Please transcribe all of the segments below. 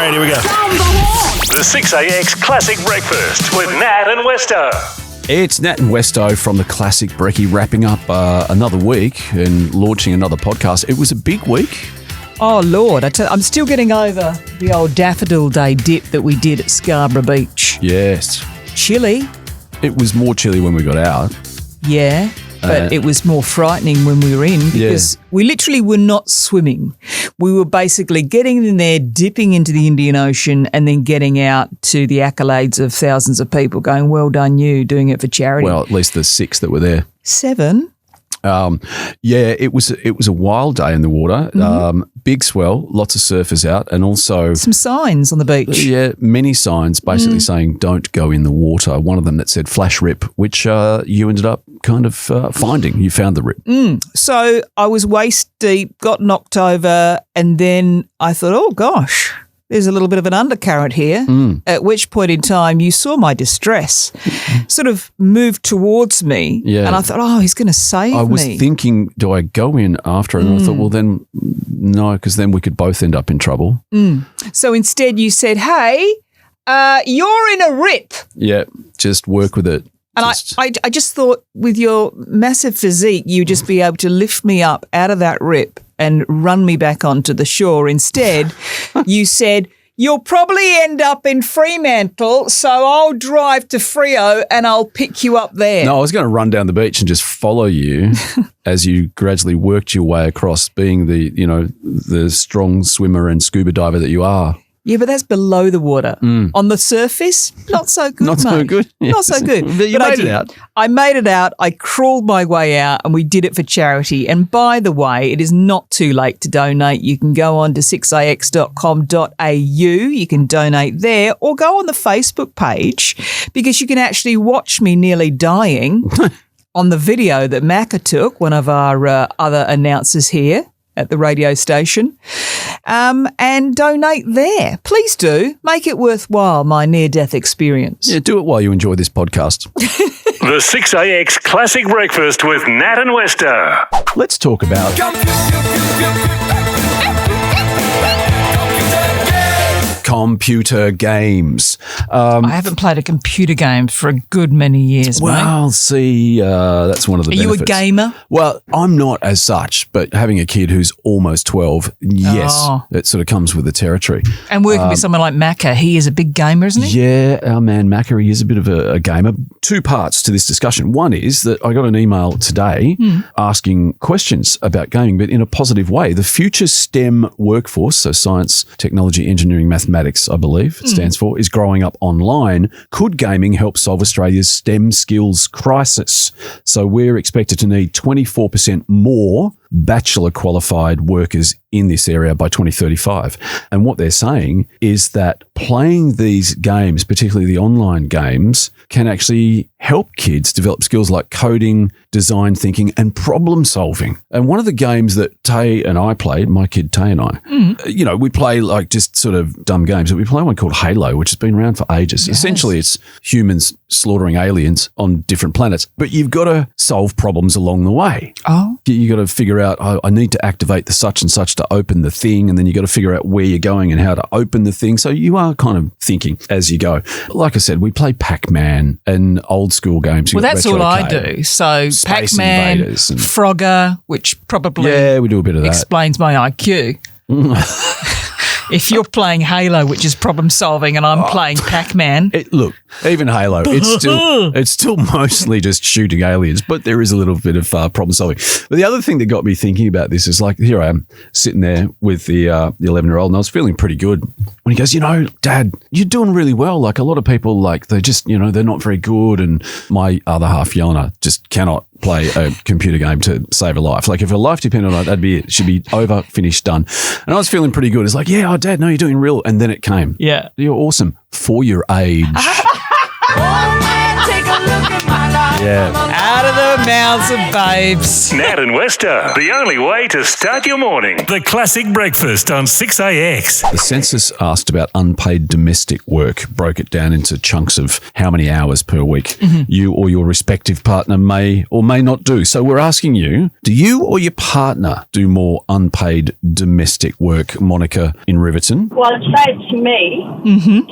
right, here we go. The 6AX Classic Breakfast with Nat and Westo. It's Nat and Westo from the Classic Brekkie wrapping up another week and launching another podcast. It was a big week. Oh, Lord. I'm still getting over the old Daffodil Day dip that we did at Scarborough Beach. Yes. Chilly. It was more chilly when we got out. Yeah, but it was more frightening when we were in because we literally were not swimming. We were basically getting in there, dipping into the Indian Ocean and then getting out to the accolades of thousands of people going, well done you, doing it for charity. Well, at least the 6 that were there. 7. It was a wild day in the water. Big swell, lots of surfers out, and also some signs on the beach. Yeah, many signs basically saying don't go in the water. One of them that said flash rip, which you ended up kind of finding. You found the rip. So I was waist deep, got knocked over, and then I thought, oh gosh, there's a little bit of an undercurrent here, at which point in time you saw my distress sort of move towards me. Yeah. And I thought, oh, he's going to save me. I was thinking, do I go in after? And I thought, well, then no, because then we could both end up in trouble. So instead you said, hey, you're in a rip. Yeah, just work with it. And I just thought with your massive physique, you'd just be able to lift me up out of that rip and run me back onto the shore. Instead, you said, you'll probably end up in Fremantle, so I'll drive to Freo and I'll pick you up there. No, I was going to run down the beach and just follow you as you gradually worked your way across, being the strong swimmer and scuba diver that you are. Yeah, but that's below the water. On the surface, not so good, Not so good. Yes. Not so good. But you made it out. I made it out. I crawled my way out and we did it for charity. And by the way, it is not too late to donate. You can go on to 6ax.com.au. You can donate there or go on the Facebook page because you can actually watch me nearly dying on the video that Macca took, one of our other announcers here at the radio station, and donate there. Please do. Make it worthwhile, my near-death experience. Yeah, do it while you enjoy this podcast. The 6AX Classic Breakfast with Nat and Westo. Let's talk about computer games. I haven't played a computer game for a good many years, mate. Well, see, that's one of the benefits. Are you a gamer? Well, I'm not as such, but having a kid who's almost 12, yes, it sort of comes with the territory. And working with someone like Macca, he is a big gamer, isn't he? Yeah, our man Macca, he is a bit of a gamer. 2 parts to this discussion. One is that I got an email today asking questions about gaming, but in a positive way. The future STEM workforce, so science, technology, engineering, mathematics, I believe it stands for, is growing up online. Could gaming help solve Australia's STEM skills crisis? So we're expected to need 24% more bachelor qualified workers in this area by 2035. And what they're saying is that playing these games, particularly the online games, can actually help kids develop skills like coding, design thinking, and problem solving. And one of the games that Tay and I played, my kid Tay and I, we play like just sort of dumb games, but we play one called Halo, which has been around for ages. Yes. Essentially, it's humans slaughtering aliens on different planets, but you've got to solve problems along the way. Oh. You got to figure out, I need to activate the such and such to open the thing, and then you got to figure out where you're going and how to open the thing. So you are kind of thinking as you go. Like I said, we play Pac-Man and old school games. Well, that's all I do. So Space Pac-Man, Invaders and Frogger, which probably we do a bit of that. Explains my IQ. If you're playing Halo, which is problem solving, and I'm playing Pac-Man. Look, even Halo, it's still mostly just shooting aliens, but there is a little bit of problem solving. But the other thing that got me thinking about this is like, here I am sitting there with the 11-year-old, and I was feeling pretty good when he goes, Dad, you're doing really well. Like a lot of people, like they just, they're not very good. And my other half, Yelena, just cannot play a computer game to save a life. Like if her life depended on it, that'd be it. She'd be over, finished, done. And I was feeling pretty good. It's like, yeah, Dad, no, you're doing real. And then it came. Yeah. You're awesome for your age. Oh, man, take a look at my life. Yeah. Out of the mouths of babes. Nat and Westo, the only way to start your morning. The classic breakfast on 6AX. The census asked about unpaid domestic work, broke it down into chunks of how many hours per week you or your respective partner may or may not do. So we're asking you, do you or your partner do more unpaid domestic work, Monica in Riverton? Well, I'd say it's me.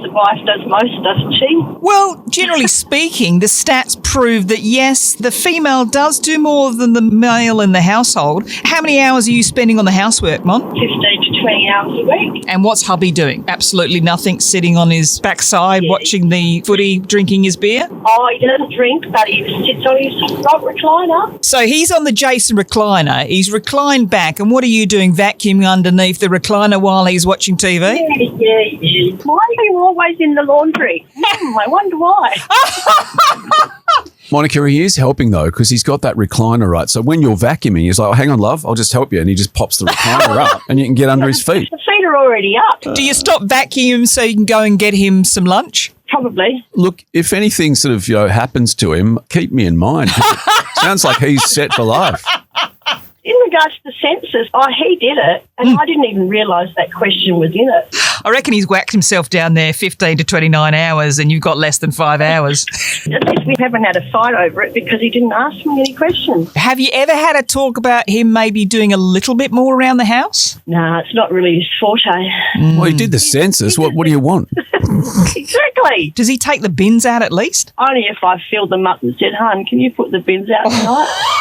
The wife does most, doesn't she? Well, generally speaking, the stats prove that yes, the female does do more than the male in the household. How many hours are you spending on the housework, Mon? 15 to 20 hours a week. And what's hubby doing? Absolutely nothing, sitting on his backside, watching the footy, drinking his beer? Oh, he doesn't drink, but he sits on his front recliner. So he's on the Jason recliner. He's reclined back. And what are you doing, vacuuming underneath the recliner while he's watching TV? Yeah. Why are you always in the laundry? I wonder why. Monica, he is helping though, because he's got that recliner, right? So when you're vacuuming, he's like, oh, hang on, love, I'll just help you. And he just pops the recliner up and you can get under his feet. The feet are already up. Do you stop vacuuming so you can go and get him some lunch? Probably. Look, if anything sort of, happens to him, keep me in mind. Sounds like he's set for life. In regards to the census, he did it, and I didn't even realise that question was in it. I reckon he's whacked himself down there 15 to 29 hours and you've got less than 5 hours. At least we haven't had a fight over it because he didn't ask me any questions. Have you ever had a talk about him maybe doing a little bit more around the house? No, it's not really his forte. Well, he did the census. What do you want? Exactly. Does he take the bins out at least? Only if I filled them up and said, hon, can you put the bins out tonight?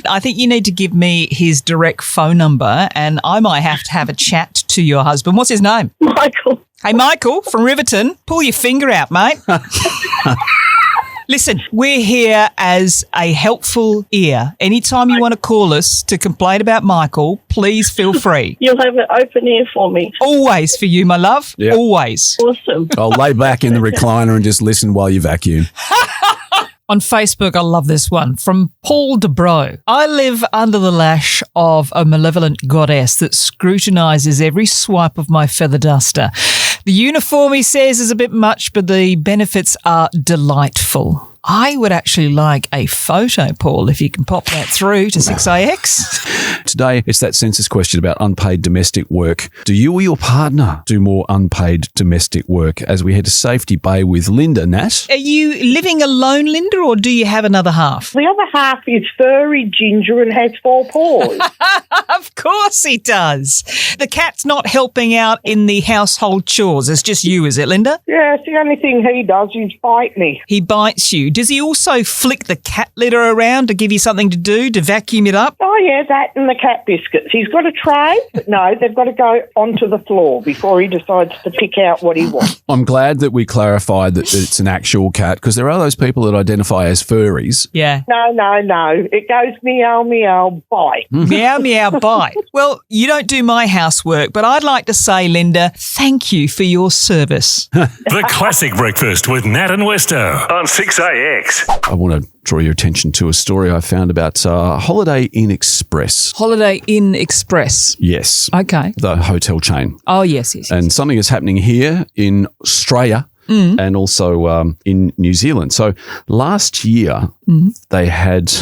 I think you need to give me his direct phone number and I might have to have a chat to your husband. What's his name? Michael. Hey, Michael from Riverton, pull your finger out, mate. Listen, we're here as a helpful ear. Anytime you want to call us to complain about Michael, please feel free. You'll have an open ear for me. Always for you, my love. Yeah. Always. Awesome. I'll lay back in the recliner and just listen while you vacuum. On Facebook, I love this one from Paul DeBro. I live under the lash of a malevolent goddess that scrutinises every swipe of my feather duster. The uniform, he says, is a bit much, but the benefits are delightful. I would actually like a photo, Paul, if you can pop that through to 6AX. Today, it's that census question about unpaid domestic work. Do you or your partner do more unpaid domestic work? As we head to Safety Bay with Linda, Nat. Are you living alone, Linda, or do you have another half? The other half is furry, ginger, and has 4 paws. Of course he does. The cat's not helping out in the household chores. It's just you, is it, Linda? Yeah, it's the only thing he does is bite me. He bites you. Does he also flick the cat litter around to give you something to do, to vacuum it up? Oh, yeah, that and the cat biscuits. He's got a tray, but no, they've got to go onto the floor before he decides to pick out what he wants. I'm glad that we clarified that it's an actual cat, because there are those people that identify as furries. Yeah. No. It goes meow, meow, bite. Meow, meow, bite. Well, you don't do my housework, but I'd like to say, Linda, thank you for your service. The classic breakfast with Nat and Westo on 6AX. I want to draw your attention to a story I found about Holiday Inn Express. Holiday Inn Express. Yes. Okay. The hotel chain. Oh, yes. And something is happening here in Australia and also in New Zealand. So last year, they had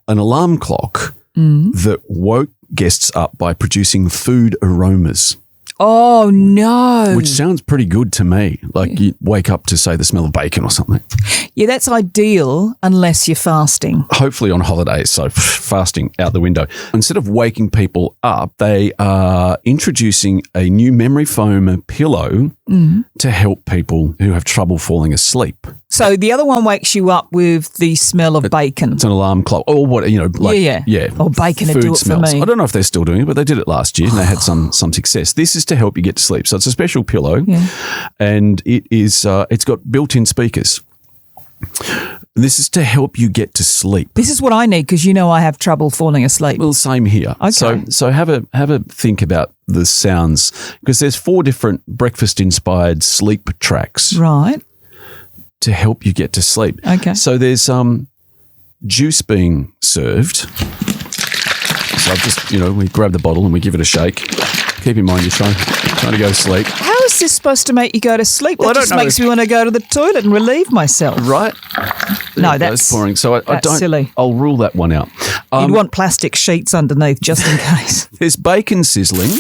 an alarm clock that woke guests up by producing food aromas. Oh, no. Which sounds pretty good to me. Like you wake up to, say, the smell of bacon or something. Yeah, that's ideal unless you're fasting. Hopefully on holidays, so fasting out the window. Instead of waking people up, they are introducing a new memory foam pillow to help people who have trouble falling asleep. So the other one wakes you up with the smell of bacon. It's an alarm clock. Or what, yeah. Or bacon would do it smells. for me. I don't know if they're still doing it, but they did it last year and they had some success. This is to help you get to sleep. So it's a special pillow and it is it's got built-in speakers. This is to help you get to sleep. This is what I need because I have trouble falling asleep. Well, same here. Okay. So have a think about the sounds, because there's 4 different breakfast-inspired sleep tracks. Right. To help you get to sleep. Okay. So there's juice being served. So I've just, we grab the bottle and we give it a shake. Keep in mind you're trying trying to go to sleep. How is this supposed to make you go to sleep? Well, I That don't just know makes if- me want to go to the toilet and relieve myself. Right? No, That's that's boring. So I that's don't. silly. I'll rule that one out. You'd want plastic sheets underneath just in case. There's bacon sizzling,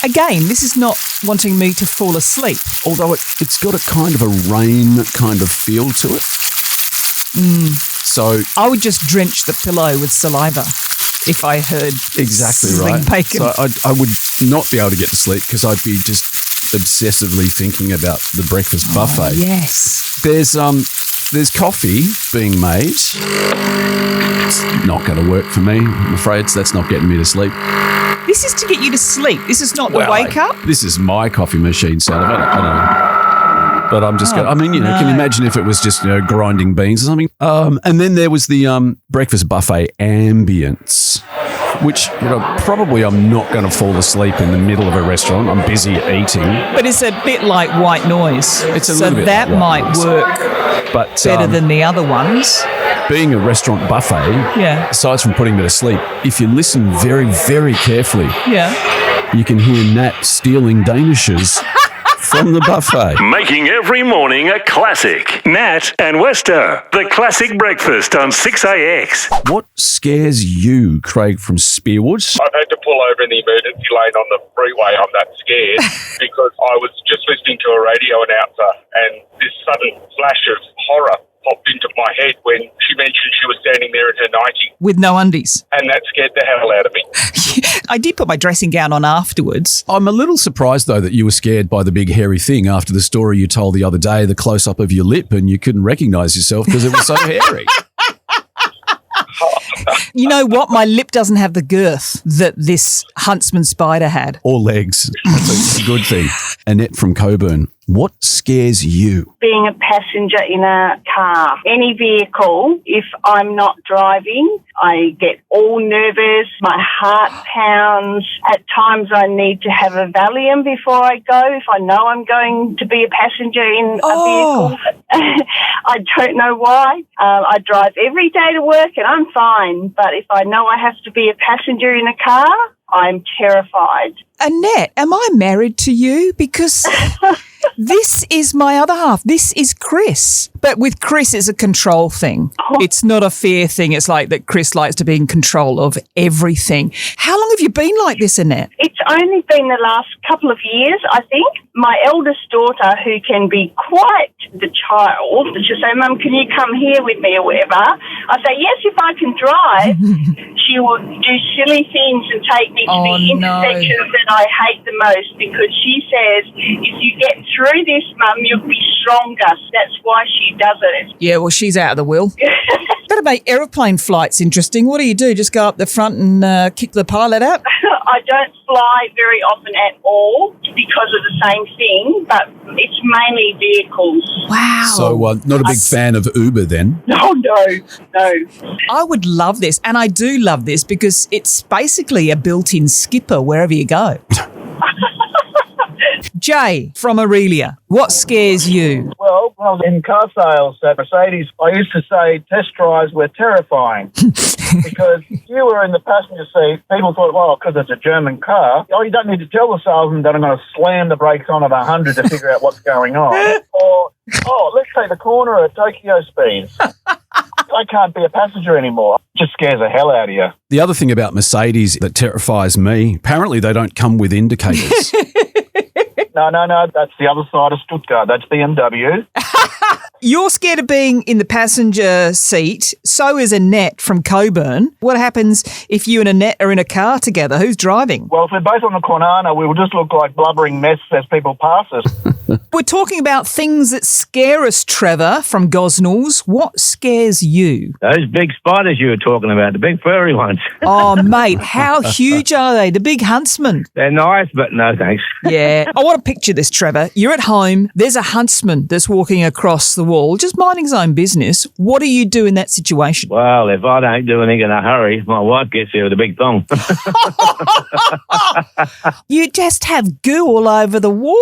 Again, this is not wanting me to fall asleep. although it's got a kind of a rain kind of feel to it. So I would just drench the pillow with saliva if I heard exactly sizzling right. bacon. So I would not be able to get to sleep because I'd be just obsessively thinking about the breakfast buffet. Yes. There's coffee being made. It's not going to work for me. I'm afraid that's not getting me to sleep. This is to get you to sleep. This is not to wake up. This is my coffee machine setup. I don't know. But I'm just going. I mean, can you imagine if it was just grinding beans or something? And then there was the breakfast buffet ambience, which probably I'm not going to fall asleep in the middle of a restaurant. I'm busy eating. But it's a bit like white noise. It's a so little bit that like white might noise. work But better than the other ones. being a restaurant buffet, Yeah. aside from putting me to sleep, if you listen very, very carefully, Yeah. you can hear Nat stealing Danishes from the buffet. Making every morning a classic. Nat and Westo, the classic breakfast on 6AX. What scares you, Craig from Spearwood? I've had to pull over in the emergency lane on the freeway. I'm that scared because I was just listening to a radio announcer and this sudden flash of horror popped into my head when she mentioned she was standing there in her nightie, With no undies. and that scared the hell out of me. I did put my dressing gown on afterwards. I'm a little surprised, though, that you were scared by the big hairy thing after the story you told the other day, the close-up of your lip, and you couldn't recognise yourself because it was so hairy. You know what? My lip doesn't have the girth that this huntsman spider had. Or legs. That's a good thing. Annette from Coburn, what scares you? Being a passenger in a car, any vehicle, if I'm not driving, I get all nervous, my heart pounds. At times I need to have a Valium before I go if I know I'm going to be a passenger in a vehicle. I don't know why. I drive every day to work and I'm fine, but if I know I have to be a passenger in a car, I'm terrified. Annette, am I married to you? Because this is my other half. This is Chris. But with Chris, it's a control thing. It's not a fear thing. It's like that Chris likes to be in control of everything. How long have you been like this, Annette? It's only been the last couple of years, I think. My eldest daughter, who can be quite the child, she'll say, Mum, can you come here with me or whatever? I say, yes, if I can drive. She will do silly things and take me to the intersections that I hate the most because she says, if you get through this, Mum, you'll be stronger. That's why she does it. Yeah, well, she's out of the will. That'll make aeroplane flights interesting. What do you do? Just go up the front and kick the pilot out? I don't fly very often at all because of the same thing, but it's mainly vehicles. Wow. So not a big fan of Uber then? No. I would love this, and I do love this because it's basically a built-in skipper wherever you go. Jay from Aurelia, what scares you? Well, when I was in car sales at Mercedes, I used to say test drives were terrifying because if you were in the passenger seat, people thought, well, because it's a German car, you don't need to tell the salesman that I'm going to slam the brakes on at 100 to figure out what's going on. Or, let's take the corner at Tokyo speeds. I can't be a passenger anymore. It just scares the hell out of you. The other thing about Mercedes that terrifies me, apparently they don't come with indicators. No. That's the other side of Stuttgart. That's BMW. You're scared of being in the passenger seat. So is Annette from Coburn. What happens if you and Annette are in a car together? Who's driving? Well, if we're both on the Cornana, we will just look like blubbering mess as people pass us. We're talking about things that scare us, Trevor from Gosnells. What scares you? Those big spiders you were talking about, the big furry ones. Oh, mate, how huge are they? The big huntsman. They're nice, but no thanks. Yeah. I want to picture this, Trevor. You're at home. There's a huntsman that's walking across the wall, just minding his own business. What do you do in that situation? Well, if I don't do anything in a hurry, my wife gets here with a big thong. You just have goo all over the wall.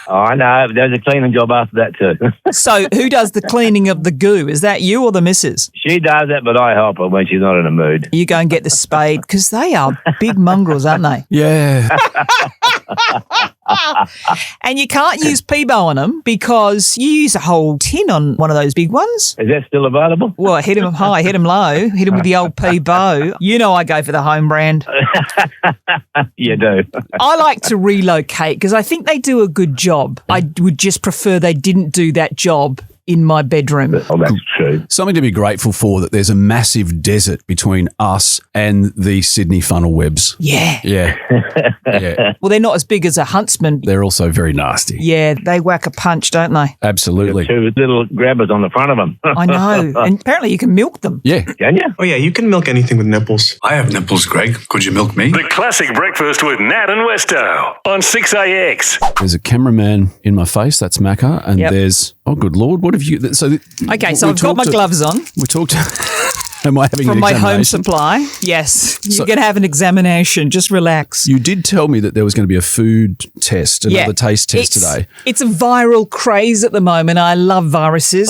I know, but there's a cleaning job after that too. So who does the cleaning of the goo? Is that you or the missus? She does it, but I help her when she's not in a mood. You go and get the spade because they are big mongrels, aren't they? Yeah. And you can't use Peebo on them because you use a whole tin on one of those big ones. Is that still available? Well, hit them high, hit them low, hit them with the old Peebo. You know I go for the home brand. You do. I like to relocate because I think they do a good job. I would just prefer they didn't do that job in my bedroom. Oh, that's true. Something to be grateful for, that there's a massive desert between us and the Sydney funnel webs. Yeah. Yeah. Yeah. Well, they're not as big as a huntsman. They're also very nasty. Yeah, they whack a punch, don't they? Absolutely. Two little grabbers on the front of them. I know. And apparently you can milk them. Yeah. Can you? Oh, yeah, you can milk anything with nipples. I have nipples, Greg. Could you milk me? The Classic Breakfast with Nat and Westo on 6AX. There's a cameraman in my face, that's Macca, and Yep. there's, oh, good Lord, what have you... Okay, so I've got my gloves on We talked... Am I having from an my home examination? supply. Yes. So- You're going to have an examination. Just relax. You did tell me that there was going to be a food test, another taste test today. It's a viral craze at the moment. I love viruses.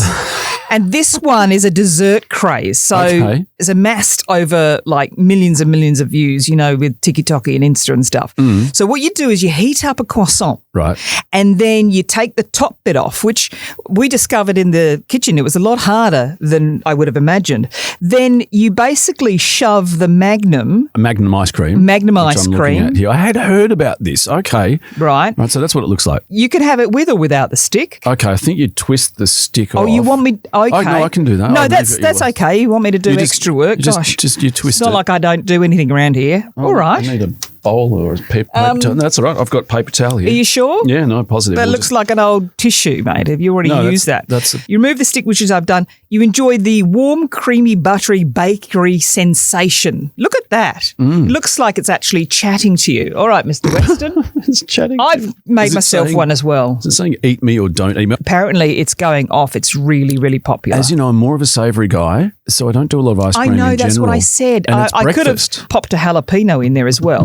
And this one is a dessert craze. So Okay. it's amassed over like millions and millions of views, you know, with TikTok and Insta and stuff. So what you do is you heat up a croissant. Right. And then you take the top bit off, which we discovered in the kitchen. It was a lot harder than I would have imagined. Then you basically shove the Magnum. A Magnum ice cream. Magnum which ice I'm looking cream. at here. I had heard about this. Okay. Right. Right, so that's what it looks like. You can have it with or without the stick. Okay, I think you twist the stick off. Oh, you want me? Okay. Oh, no, I can do that. No, I'll that's leave it your way. okay. You want me to do You just- extra work? you just- Gosh, just you twist It's not it. like I don't do anything around here. All I right. need a bowl or a paper towel. That's all right. I've got paper towel here. Are you sure? Yeah, no, positive. That We'll looks just- like an old tissue, mate. Have you already No, used that? You remove the stick, which is I've done. You enjoy the warm, creamy, buttery bakery sensation. Look at that. It looks like it's actually chatting to you. All right, Mr. Weston. It's chatting. I've made Is it myself saying- one as well. Is it saying eat me or don't eat me? Apparently, it's going off. It's really, really popular. As you know, I'm more of a savoury guy, so I don't do a lot of ice I cream know, in that's general. what I said. And it's I could have breakfast. popped a jalapeno in there as well.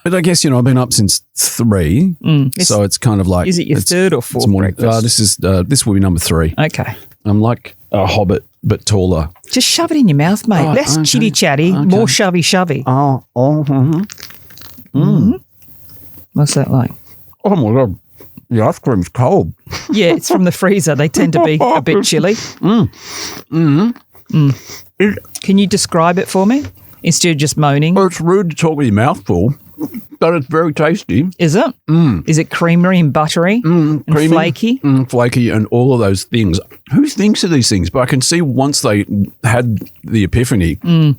But I guess, I've been up since 3, so it's kind of like... Is it your it's- third or it's fourth morning. breakfast? This will be number 3. Okay. I'm like a hobbit, but taller. Just shove it in your mouth, mate. Oh, Less okay. chitty chatty, Okay. more shovey shovey. What's that like? Oh, my God. The ice cream's cold. Yeah, it's from the freezer. They tend to be a bit chilly. Can you describe it for me instead of just moaning? Well, it's rude to talk with your mouth full, but it's very tasty. Is it? Is it creamery and buttery and Creamy, flaky? flaky, and all of those things. Who thinks of these things? But I can see once they had the epiphany,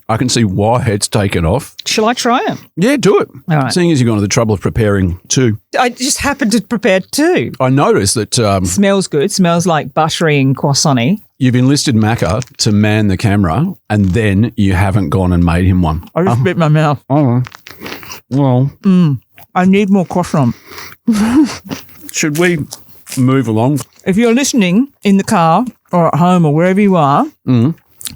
I can see why it's taken off. Shall I try it? Yeah, do it. All right. Seeing as you've gone to the trouble of preparing 2. I just happened to prepare 2. I noticed that Smells good. Smells like buttery and croissant-y. you've enlisted Macca to man the camera, and then you haven't gone and made him one. I just bit my mouth. Oh, well, I need more croissant. should we move along? If you're listening in the car or at home or wherever you are,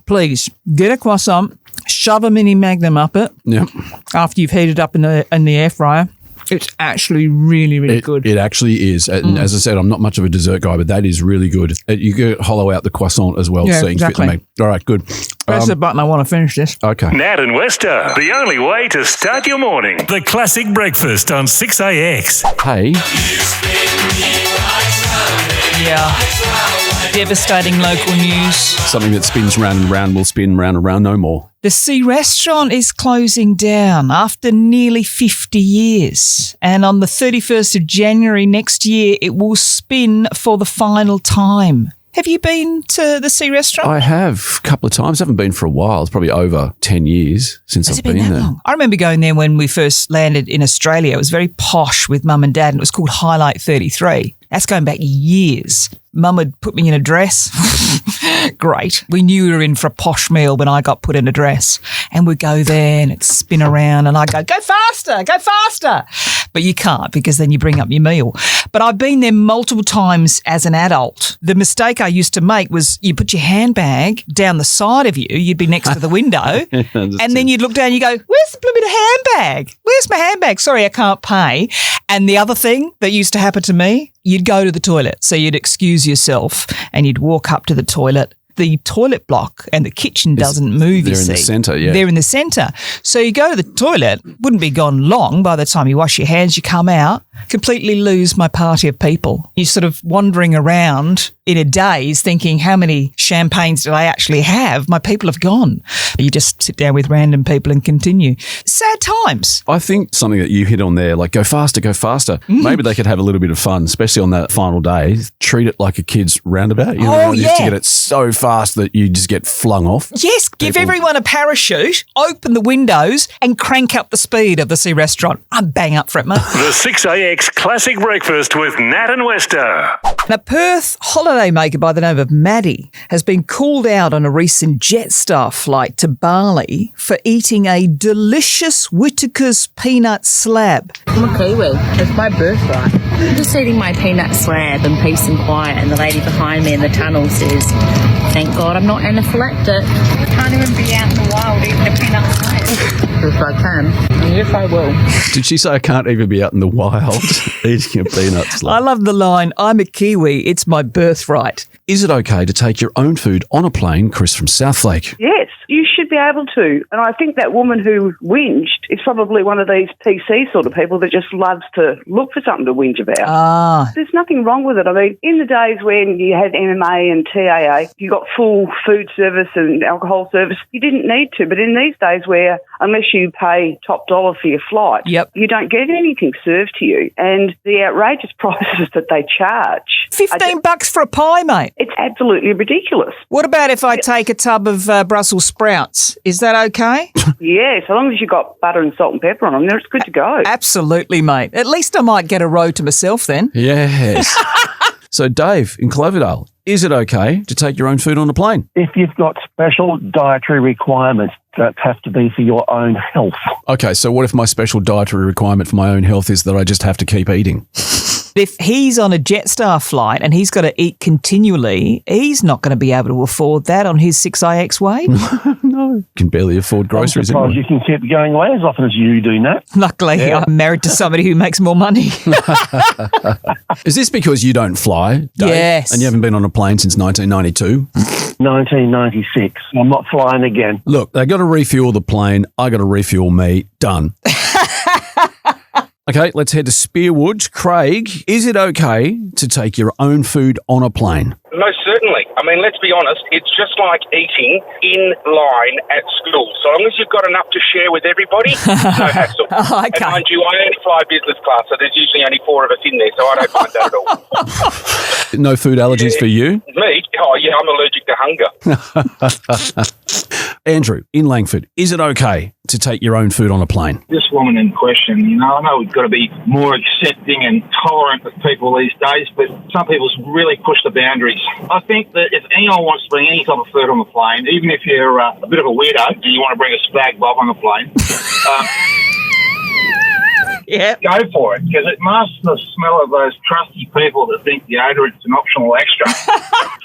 please get a croissant, shove a mini Magnum up it Yeah. after you've heated up in the air fryer. It's actually really, really good. It actually is. And as I said, I'm not much of a dessert guy, but that is really good. You could hollow out the croissant as well. Yeah, so you can fit exactly. them in. All right, good. Press the button. I want to finish this. Okay. Nat and Westo, the only way to start your morning. The Classic Breakfast on 6AX. Hey, Yeah. Devastating local news. something that spins round and round will spin round and round no more. The Sea Restaurant is closing down after nearly 50 years. And on the 31st of January next year, it will spin for the final time. Have you been to the Sea Restaurant? I have a couple of times. I haven't been for a while. It's probably over 10 years since Has I've it been that there. long? I remember going there when we first landed in Australia. It was very posh with Mum and Dad, and it was called Highlight 33. That's going back years. Mum would put me in a dress. Great. We knew we were in for a posh meal when I got put in a dress. And we'd go there and it'd spin around and I'd go faster, go faster. But you can't because then you bring up your meal. But I've been there multiple times as an adult. The mistake I used to make was you put your handbag down the side of you. You'd be next to the window. And then you'd look down and you go, where's the blooming handbag? Where's my handbag? Sorry, I can't pay. And the other thing that used to happen to me, you'd go to the toilet. So you'd excuse yourself and you'd walk up to the toilet. the toilet block and the kitchen doesn't move, they're in the centre, yeah. They're in the centre. So you go to the toilet, wouldn't be gone long by the time you wash your hands, you come out, completely lose my party of people. You're sort of wandering around in a daze thinking, how many champagnes do I actually have? My people have gone. You just sit down with random people and continue. Sad times. I think something that you hit on there, like go faster, go faster. Maybe they could have a little bit of fun, especially on that final day. Treat it like a kid's roundabout. You know, just to get it so fast that you just get flung off. Yes, give everyone a parachute, open the windows and crank up the speed of the sea restaurant. I'm bang up for it, mate. The 6AX Classic Breakfast with Nat and Westo. Now, Perth holidaymaker by the name of Maddie has been called out on a recent Jetstar flight to Bali for eating a delicious Whittaker's peanut slab. I'm a Kiwi. It's my birthright. I'm just eating my peanut slab in peace and quiet, and the lady behind me in the tunnel says, "Thank God I'm not anaphylactic." I can't even be out in the wild eating a peanut slab. Yes, I can. And yes, I will. Did she say I can't even be out in the wild eating a peanut slab? I love the line, "I'm a Kiwi, it's my birthright." Is it okay to take your own food on a plane? Chris from Southlake. Yes, you should be able to. And I think that woman who whinged is probably one of these PC sort of people that just loves to look for something to whinge about. There's nothing wrong with it. I mean, in the days when you had MMA and TAA, you got full food service and alcohol service, you didn't need to. But in these days where, unless you pay top dollar for your flight, you don't get anything served to you. And the outrageous prices that they charge. $15 for a pie, mate. It's absolutely ridiculous. What about if I take a tub of Brussels sprouts? Is that okay? Yeah, so long as you've got butter and salt and pepper on them, then it's good to go. Absolutely, mate. At least I might get a row to myself then. Yes. So, Dave, in Cloverdale, is it okay to take your own food on a plane? If you've got special dietary requirements that have to be for your own health. Okay, so what if my special dietary requirement for my own health is that I just have to keep eating? If he's on a Jetstar flight and he's got to eat continually, he's not going to be able to afford that on his 6IX wage. No. Can barely afford groceries. I'm surprised you can keep going away as often as you do, Nat. Luckily, I'm married to somebody who makes more money. Is this because you don't fly, Dave? Yes. And you haven't been on a plane since 1992? 1996. I'm not flying again. Look, they got to refuel the plane. I got to refuel me. Done. Okay, let's head to Spearwood. Craig, is it okay to take your own food on a plane? Most certainly. I mean, let's be honest, it's just like eating in line at school. So long as you've got enough to share with everybody, no hassle. Okay. And mind you, I only fly business class, so there's usually only 4 of us in there, so I don't mind that at all. No food allergies for you? Me? Oh, yeah, I'm allergic to hunger. Andrew, in Langford, is it okay to take your own food on a plane? This woman in question, I know we've got to be more accepting and tolerant of people these days, but some people really push the boundaries. I think that if anyone wants to bring any type of food on the plane, even if you're a bit of a weirdo and you want to bring a spag bob on the plane, go for it, because it masks the smell of those trusty people that think deodorant's an optional extra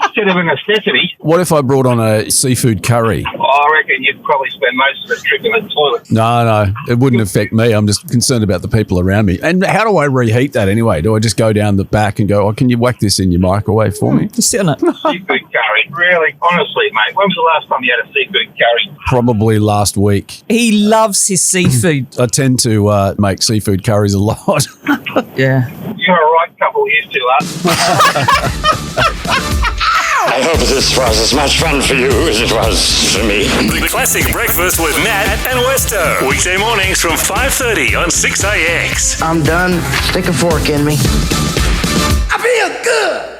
instead of a necessity. What if I brought on a seafood curry? I reckon you'd probably spend most of the trip in the toilet. No, it wouldn't affect me. I'm just concerned about the people around me. And how do I reheat that anyway? Do I just go down the back and go, can you whack this in your microwave for me? Just sit on it. Seafood curry, really? Honestly, mate, when was the last time you had a seafood curry? Probably last week. He loves his seafood. I tend to make seafood curries a lot. Yeah. You're a right couple years too late. I hope this was as much fun for you as it was for me. The Classic Breakfast with Nat and Westo. Weekday mornings from 5:30 on 6AX. I'm done. Stick a fork in me. I feel good.